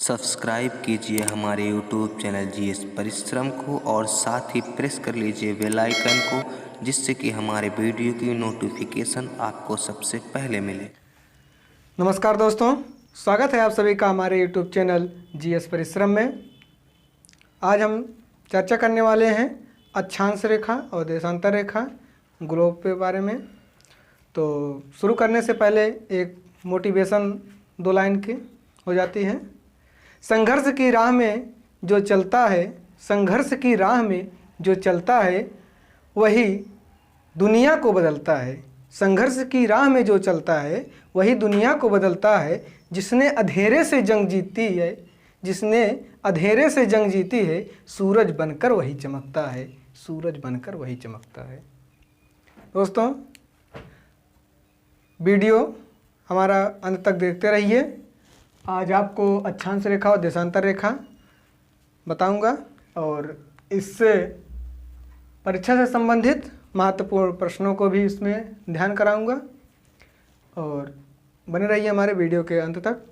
Subscribe कीजिए हमारे YouTube channel GS परिश्रम को और साथ ही प्रेस कर लीजिए बेल आइकन को, जिससे कि हमारे वीडियो की नोटिफिकेशन आपको सबसे पहले मिले। नमस्कार दोस्तों, स्वागत है आप सभी का हमारे YouTube चैनल जीएस परिश्रम में। आज हम चर्चा करने वाले हैं अक्षांश रेखा और देशांतर रेखा ग्लोब के बारे में। तो शुरू करने से पहले एक मोटिवेशन 2 लाइन की हो जाती है। संघर्ष की राह में जो चलता है, संघर्ष की राह में जो चलता है वही दुनिया को बदलता है। संघर्ष की राह में जो चलता है वही दुनिया को बदलता है। जिसने अंधेरे से जंग जीती है, जिसने अंधेरे से जंग जीती है, सूरज बनकर वही चमकता है, सूरज बनकर वही चमकता है। दोस्तों, वीडियो हमारा अंत तक देखते रहिए। आज आपको अक्षांश रेखा और देशांतर रेखा बताऊंगा और इससे परीक्षा से संबंधित महत्वपूर्ण प्रश्नों को भी इसमें ध्यान कराऊंगा और बने रहिए हमारे वीडियो के अंत तक।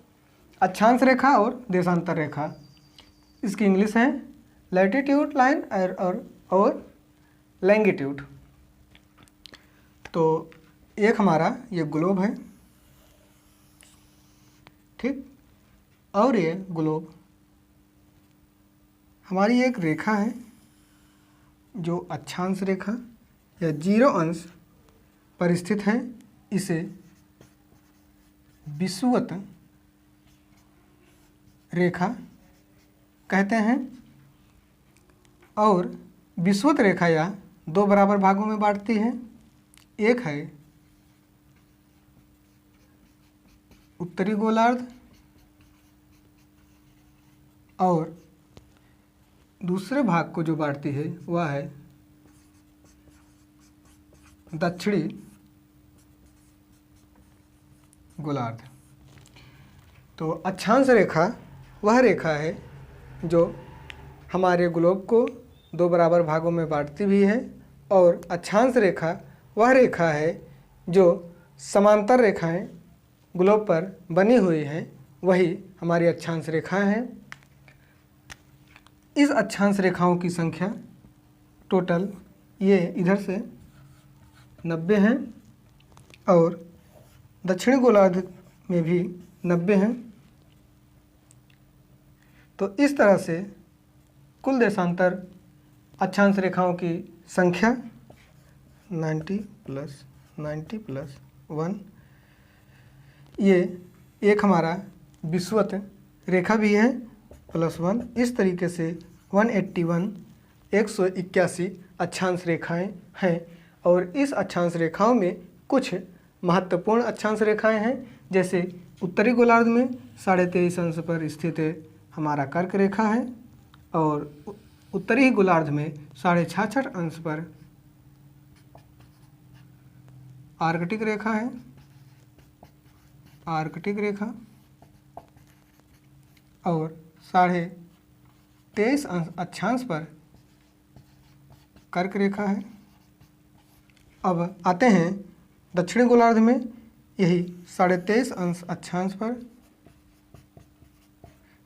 अक्षांश रेखा और देशांतर रेखा, इसकी इंग्लिश है लैटिट्यूड लाइन और लैंगिट्यूड। तो एक हमारा ये ग्लोब है, ठीक, और ये ग्लोब हमारी एक रेखा है जो अक्षांश रेखा या 0 अंश पर स्थित है। इसे विषुवत रेखा कहते हैं और विषुवत रेखा या 2 बराबर भागों में बांटती है। एक है उत्तरी गोलार्ध और दूसरे भाग को जो बांटती है वह है दक्षिणी गोलार्ध। तो अक्षांश रेखा वह रेखा है जो हमारे ग्लोब को 2 बराबर भागों में बांटती भी है और अक्षांश रेखा वह रेखा है जो समांतर रेखाएं ग्लोब पर बनी हुई हैं, वही हमारी अक्षांश रेखाएं हैं। इस अक्षांश रेखाओं की संख्या टोटल ये इधर से 90 हैं और दक्षिणी गोलार्ध में भी 90 हैं। तो इस तरह से कुल देशांतर अक्षांश रेखाओं की संख्या 90 + 90 + 1, ये एक हमारा विषुवत रेखा भी है +1। इस तरीके से 181 अक्षांश रेखाएं हैं और इस अक्षांश रेखाओं में कुछ महत्वपूर्ण अक्षांश रेखाएं हैं। जैसे उत्तरी गोलार्ध में 23.5 अंश पर स्थित हमारा कर्क रेखा है और उत्तरी गोलार्ध में 66.5 अंश पर आर्कटिक रेखा है, आर्कटिक रेखा, और 23.5 अक्षांश पर कर्क रेखा है। अब आते हैं दक्षिणी गोलार्ध में, यही 23.5 अंश अक्षांश पर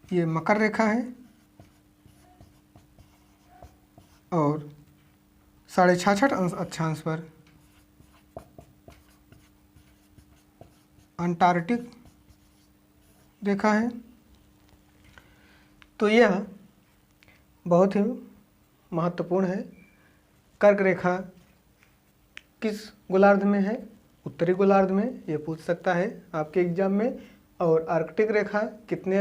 ये मकर रेखा है और 66.5 अंश अक्षांश पर अंटार्कटिक रेखा है। तो यह बहुत ही महत्वपूर्ण है। कर्क रेखा किस गोलार्ध में है? उत्तरी गोलार्ध में, ये पूछ सकता है आपके एग्जाम में। और आर्कटिक रेखा कितने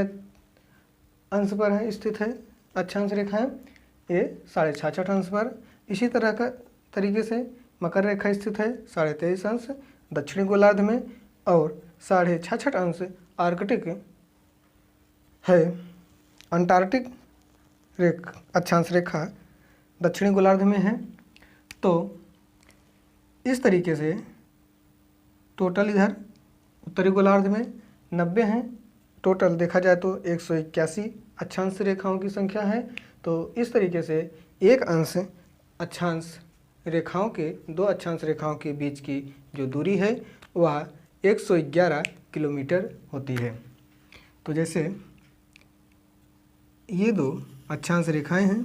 अंश पर है स्थित है? अक्षांश रेखा है ये 66.5 अंश पर। इसी तरह का तरीके से मकर रेखा स्थित है 23.5 अंश दक्षिणी गोलार्ध में और 66.5 अंश आर्कटिक है। अंटार्कटिक अक्षांश रेखा दक्षिणी गोलार्ध में है। तो इस तरीके से टोटल इधर उत्तरी गोलार्ध में 90 हैं। टोटल देखा जाए तो 181 अक्षांश रेखाओं की संख्या है। तो इस तरीके से एक अंश अक्षांश रेखाओं के, 2 अक्षांश रेखाओं के बीच की जो दूरी है वह 111 किलोमीटर होती है। तो जैसे ये दो अक्षांश रेखाएं हैं,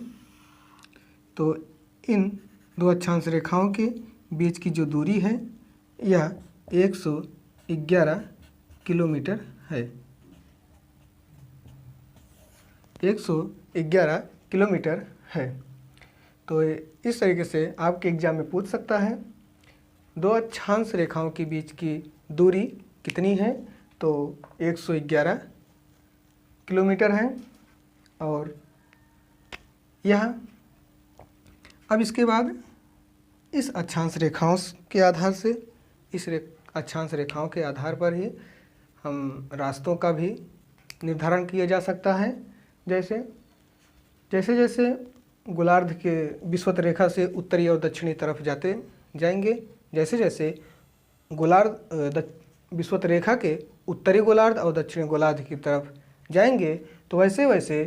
तो इन दो अक्षांश रेखाओं के बीच की जो दूरी है यह 111 किलोमीटर है। 111 किलोमीटर है। तो इस तरीके से आपके एग्जाम में पूछ सकता है दो अक्षांश रेखाओं के बीच की दूरी कितनी है, तो 111 किलोमीटर है। और यह अब इसके बाद इस अक्षांश रेखाओं के आधार से अक्षांश रेखाओं के आधार पर ही हम रास्तों का भी निर्धारण किया जा सकता है। जैसे जैसे जैसे गोलार्ध के विषुवत रेखा से उत्तरी और दक्षिणी तरफ जाएंगे, जैसे जैसे गोलार्ध विषुवत रेखा के उत्तरी गोलार्ध और दक्षिणी गोलार्ध की तरफ जाएंगे, तो वैसे वैसे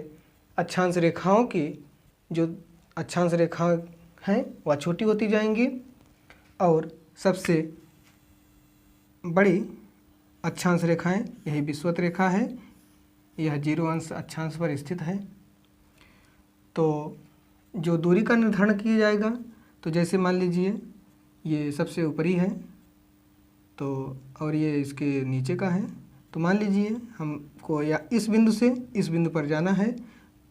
अक्षांश रेखाओं की जो अक्षांश रेखाएं हैं वह छोटी होती जाएंगी और सबसे बड़ी अक्षांश रेखाएं यही विषुवत रेखा है। यह 0 अंश अक्षांश पर स्थित है। तो जो दूरी का निर्धारण किया जाएगा, तो जैसे मान लीजिए ये सबसे ऊपरी है तो और ये इसके नीचे का है, तो मान लीजिए हमको या इस बिंदु से इस बिंदु पर जाना है,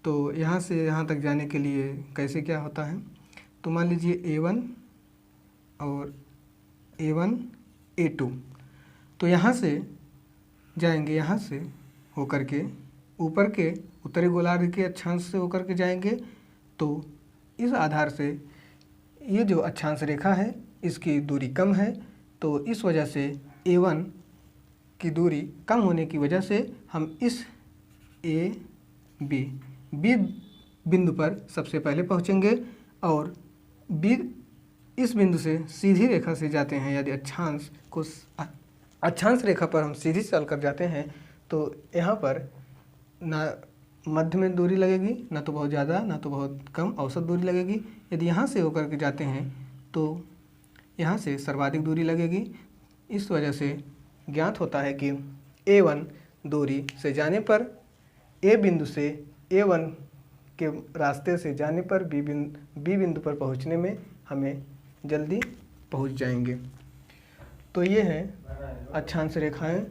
तो यहाँ से यहाँ तक जाने के लिए कैसे क्या होता है, तो मान लीजिए A1 और A1 A2, तो यहाँ से जाएंगे, यहाँ से होकर के ऊपर के उत्तरी गोलार्ध के अक्षांश से होकर के जाएंगे, तो इस आधार से ये जो अक्षांश रेखा है इसकी दूरी कम है, तो इस वजह से A1 की दूरी कम होने की वजह से हम इस B बिंदु पर सबसे पहले पहुंचेंगे और B इस बिंदु से सीधी रेखा से जाते हैं। यदि अक्षांश रेखा पर हम सीधी चल कर जाते हैं तो यहाँ पर ना मध्य में दूरी लगेगी, ना तो बहुत ज़्यादा ना तो बहुत कम औसत दूरी लगेगी। यदि यहाँ से होकर के जाते हैं तो यहाँ से सर्वाधिक दूरी लगेगी। इस वजह से ज्ञात होता है कि A1 दूरी से जाने पर A बिंदु से A1 के रास्ते से जाने पर B बिंदु पर पहुँचने में हमें जल्दी पहुँच जाएंगे। तो ये हैं अक्षांश रेखाएं।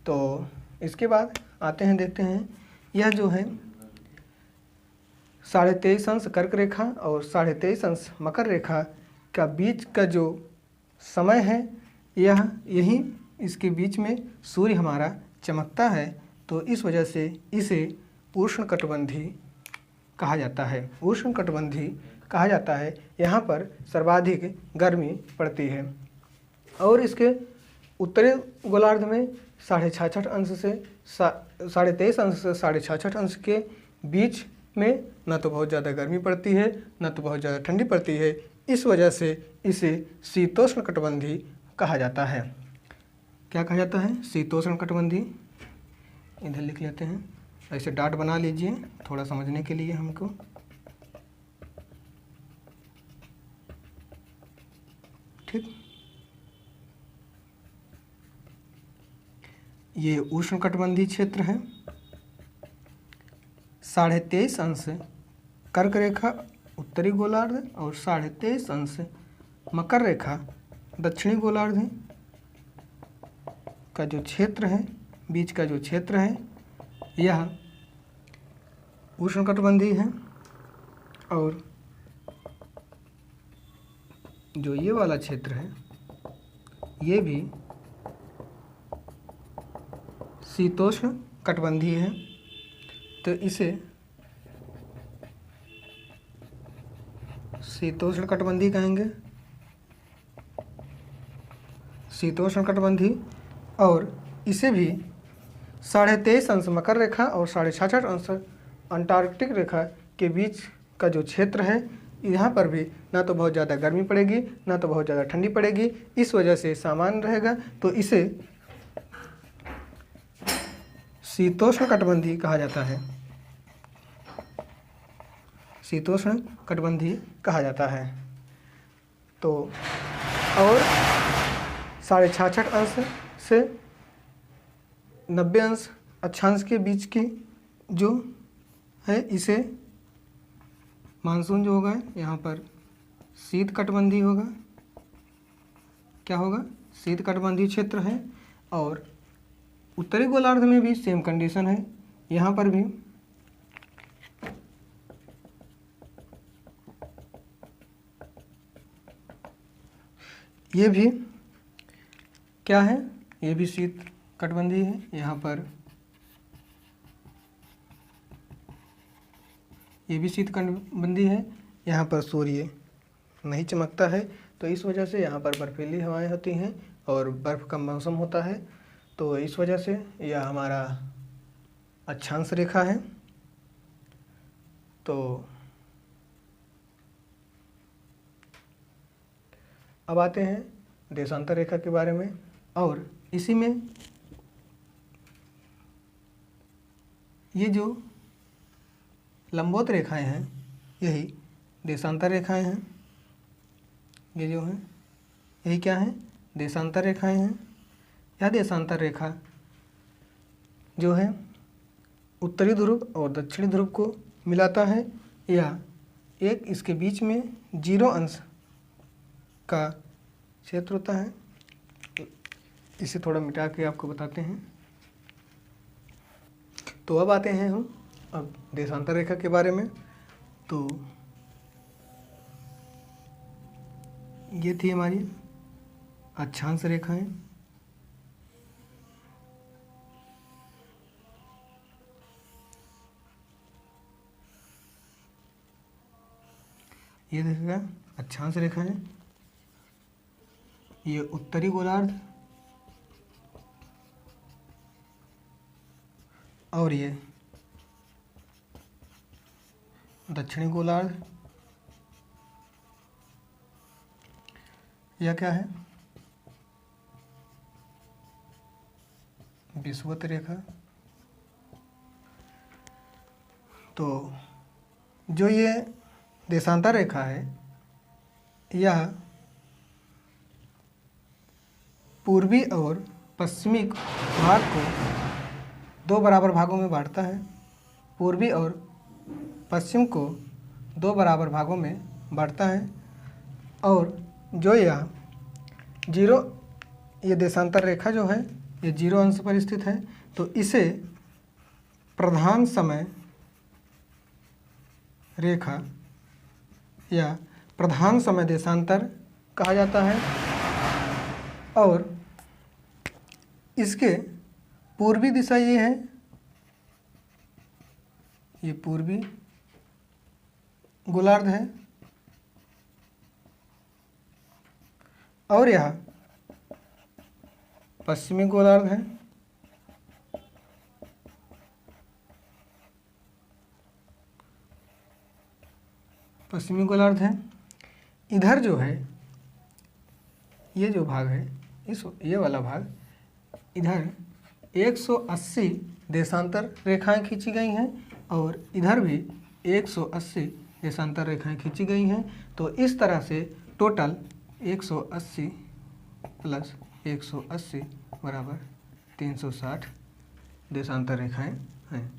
तो इसके बाद आते हैं, देखते हैं यह जो है 23.5 अंश कर्क रेखा और 23.5 अंश मकर रेखा का बीच का जो समय है यही इसके बीच में सूर्य हमारा चमकता है, तो इस वजह से इसे उष्णकटिबंधी कहा जाता है। उष्णकटिबंधी कहा जाता है। यहाँ पर सर्वाधिक गर्मी पड़ती है और इसके उत्तरी गोलार्ध में 66.5 अंश से 23.5 अंश से 66.5 अंश के बीच में न तो बहुत ज़्यादा गर्मी पड़ती है न तो बहुत ज़्यादा ठंडी पड़ती है। इस वजह से इसे शीतोष्णकटिबंधी कहा जाता है। क्या कहा जाता है? शीतोष्णकटिबंधी। इधर लिख लेते हैं, ऐसे डॉट बना लीजिए थोड़ा समझने के लिए हमको। ठीक, ये उष्णकटिबंधीय क्षेत्र है। 23.5 अंश कर्क रेखा उत्तरी गोलार्ध और 23.5 अंश मकर रेखा दक्षिणी गोलार्ध का जो क्षेत्र है, बीच का जो क्षेत्र है, यह उष्णकटिबंधीय है। और जो ये वाला क्षेत्र है ये भी शीतोष्ण कटिबंधीय है, तो इसे शीतोष्ण कटिबंधी कहेंगे। शीतोष्ण कटिबंधी। और इसे भी 23.5 अंश मकर रेखा और 66.5 अंश अंटार्कटिक रेखा के बीच का जो क्षेत्र है, यहाँ पर भी ना तो बहुत ज़्यादा गर्मी पड़ेगी ना तो बहुत ज़्यादा ठंडी पड़ेगी, इस वजह से सामान्य रहेगा, तो इसे शीतोष्ण कटिबंधी कहा जाता है। शीतोष्ण कटिबंधी कहा जाता है। तो और 66.5 अंश से 90 अंश अक्षांश के बीच की जो है, इसे मानसून जो होगा यहाँ पर शीत कटिबंधीय होगा। क्या होगा? शीत कटिबंधीय क्षेत्र है। और उत्तरी गोलार्ध में भी सेम कंडीशन है, यहाँ पर भी ये भी क्या है? ये भी शीत कटिबंधीय है। यहाँ पर ये भी शीत कटिबंधीय है। यहाँ पर सूर्य नहीं चमकता है, तो इस वजह से यहाँ पर बर्फीली हवाएं होती हैं और बर्फ़ का मौसम होता है। तो इस वजह से यह हमारा अक्षांश रेखा है। तो अब आते हैं देशांतर रेखा के बारे में, और इसी में ये जो लंबवत रेखाएं हैं यही देशांतर रेखाएं हैं। ये जो हैं यही क्या हैं? देशांतर रेखाएं हैं। यह देशांतर रेखा जो है उत्तरी ध्रुव और दक्षिणी ध्रुव को मिलाता है, या एक इसके बीच में 0 अंश का क्षेत्र होता है। इसे थोड़ा मिटा के आपको बताते हैं। तो अब आते हैं हम अब देशांतर रेखा के बारे में। तो ये थी हमारी अक्षांश रेखाएं। ये देखिएगा अक्षांश रेखाएं, ये उत्तरी गोलार्ध और ये दक्षिणी गोलार्ध। यह क्या है? विषुवत रेखा। तो जो ये देशांतर रेखा है यह पूर्वी और पश्चिमी भाग को 2 बराबर भागों में बांटता है। पूर्वी और पश्चिम को 2 बराबर भागों में बांटता है। और जो यह 0 ये देशांतर रेखा जो है ये 0 अंश पर स्थित है, तो इसे प्रधान समय रेखा या प्रधान समय देशांतर कहा जाता है। और इसके पूर्वी दिशा ये है, ये पूर्वी गोलार्ध है, और यह पश्चिमी गोलार्ध है। पश्चिमी गोलार्ध है। इधर जो है ये जो भाग है ये वाला भाग, इधर 180 देशांतर रेखाएं खींची गई हैं और इधर भी 180 देशांतर रेखाएं खींची गई हैं। तो इस तरह से टोटल 180 प्लस 180 बराबर 360 देशांतर रेखाएं हैं।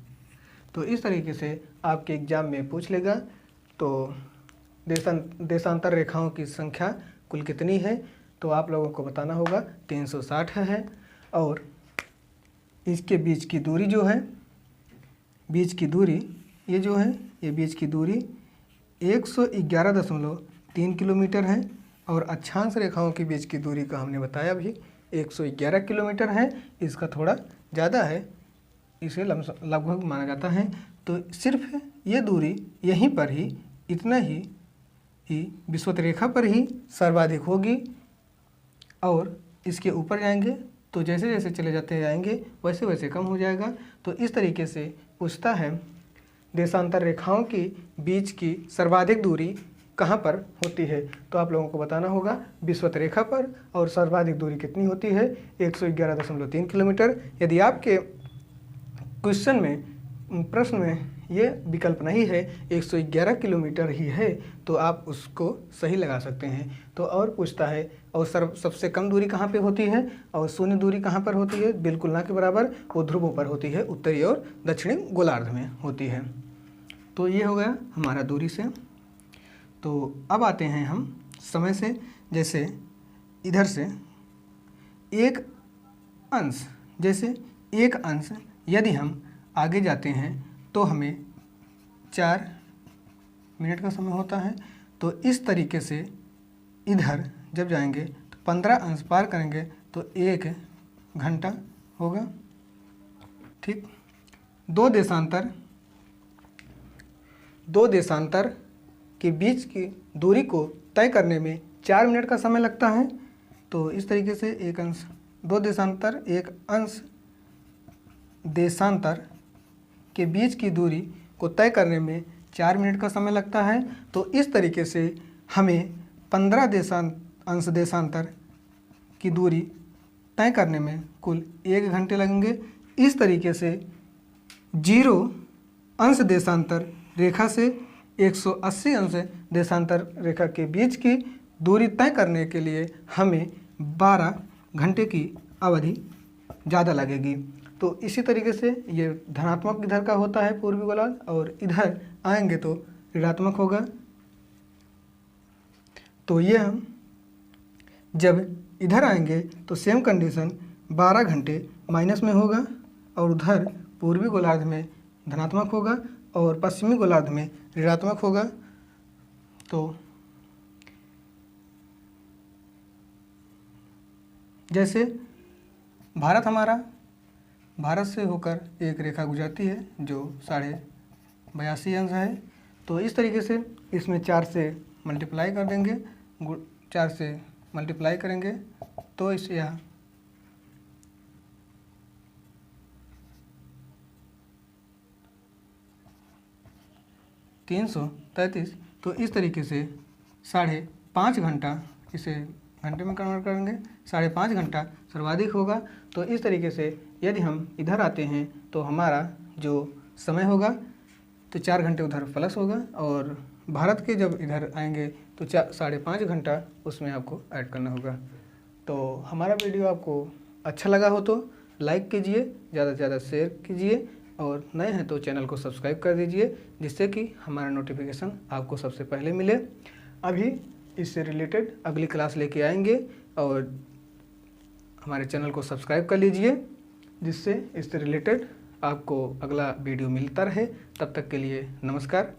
तो इस तरीके से आपके एग्ज़ाम में पूछ लेगा। तो देशांतर रेखाओं की संख्या कुल कितनी है, तो आप लोगों को बताना होगा 360 है। और इसके बीच की दूरी जो है, बीच की दूरी ये जो है ये बीच की दूरी 111.3 किलोमीटर है। और अक्षांश रेखाओं के बीच की दूरी का हमने बताया भी 111 किलोमीटर है। इसका थोड़ा ज़्यादा है, इसे लगभग माना जाता है। तो सिर्फ ये दूरी यहीं पर ही, इतना ही विषुवत रेखा पर ही सर्वाधिक होगी। और इसके ऊपर जाएंगे तो जैसे जैसे चले जाते जाएंगे वैसे वैसे कम हो जाएगा। तो इस तरीके से पूछता है देशांतर रेखाओं की बीच की सर्वाधिक दूरी कहाँ पर होती है, तो आप लोगों को बताना होगा विषुवत रेखा पर। और सर्वाधिक दूरी कितनी होती है? 111.3 किलोमीटर। यदि आपके क्वेश्चन में, प्रश्न में ये विकल्प नहीं है, 111 किलोमीटर ही है, तो आप उसको सही लगा सकते हैं। तो और पूछता है और सबसे कम दूरी कहाँ पे होती है और शून्य दूरी कहाँ पर होती है? बिल्कुल ना के बराबर, वो ध्रुवों पर होती है, उत्तरी और दक्षिणी गोलार्ध में होती है। तो ये हो गया हमारा दूरी से। तो अब आते हैं हम समय से। जैसे इधर से एक अंश, जैसे एक अंश यदि हम आगे जाते हैं तो हमें 4 मिनट का समय होता है। तो इस तरीके से इधर जब जाएंगे तो 15 अंश पार करेंगे तो 1 घंटा होगा। ठीक, दो देशांतर के बीच की दूरी को तय करने में 4 मिनट का समय लगता है। तो इस तरीके से एक अंश देशांतर के बीच की दूरी को तय करने में 4 मिनट का समय लगता है। तो इस तरीके से हमें 15 अंश देशांतर की दूरी तय करने में कुल 1 घंटे लगेंगे। इस तरीके से 0 अंश देशांतर रेखा से 180 अंश देशांतर रेखा के बीच की दूरी तय करने के लिए हमें 12 घंटे की अवधि ज़्यादा लगेगी। तो इसी तरीके से ये धनात्मक इधर का होता है पूर्वी गोलार्ध, और इधर आएंगे तो ऋणात्मक होगा। तो ये हम जब इधर आएंगे तो सेम कंडीशन 12 घंटे माइनस में होगा, और उधर पूर्वी गोलार्ध में धनात्मक होगा और पश्चिमी गोलार्ध में ऋणात्मक होगा। तो जैसे भारत से होकर एक रेखा गुजरती है जो 82.5 अंश है। तो इस तरीके से इसमें 4 से मल्टीप्लाई कर देंगे, 4 से मल्टीप्लाई करेंगे तो इसे यहाँ 333। तो इस तरीके से 5.5 घंटा, इसे घंटे में कन्वर्ट करेंगे, 5.5 घंटा सर्वाधिक होगा। तो इस तरीके से यदि हम इधर आते हैं तो हमारा जो समय होगा तो 4 घंटे उधर प्लस होगा, और भारत के जब इधर आएंगे तो 5.5 घंटा उसमें आपको ऐड करना होगा। तो हमारा वीडियो आपको अच्छा लगा हो तो लाइक कीजिए, ज़्यादा से ज़्यादा शेयर कीजिए, और नए हैं तो चैनल को सब्सक्राइब कर दीजिए, जिससे कि हमारा नोटिफिकेशन आपको सबसे पहले मिले। अभी इससे रिलेटेड अगली क्लास लेके आएंगे, और हमारे चैनल को सब्सक्राइब कर लीजिए, जिससे इससे रिलेटेड आपको अगला वीडियो मिलता रहे। तब तक के लिए नमस्कार।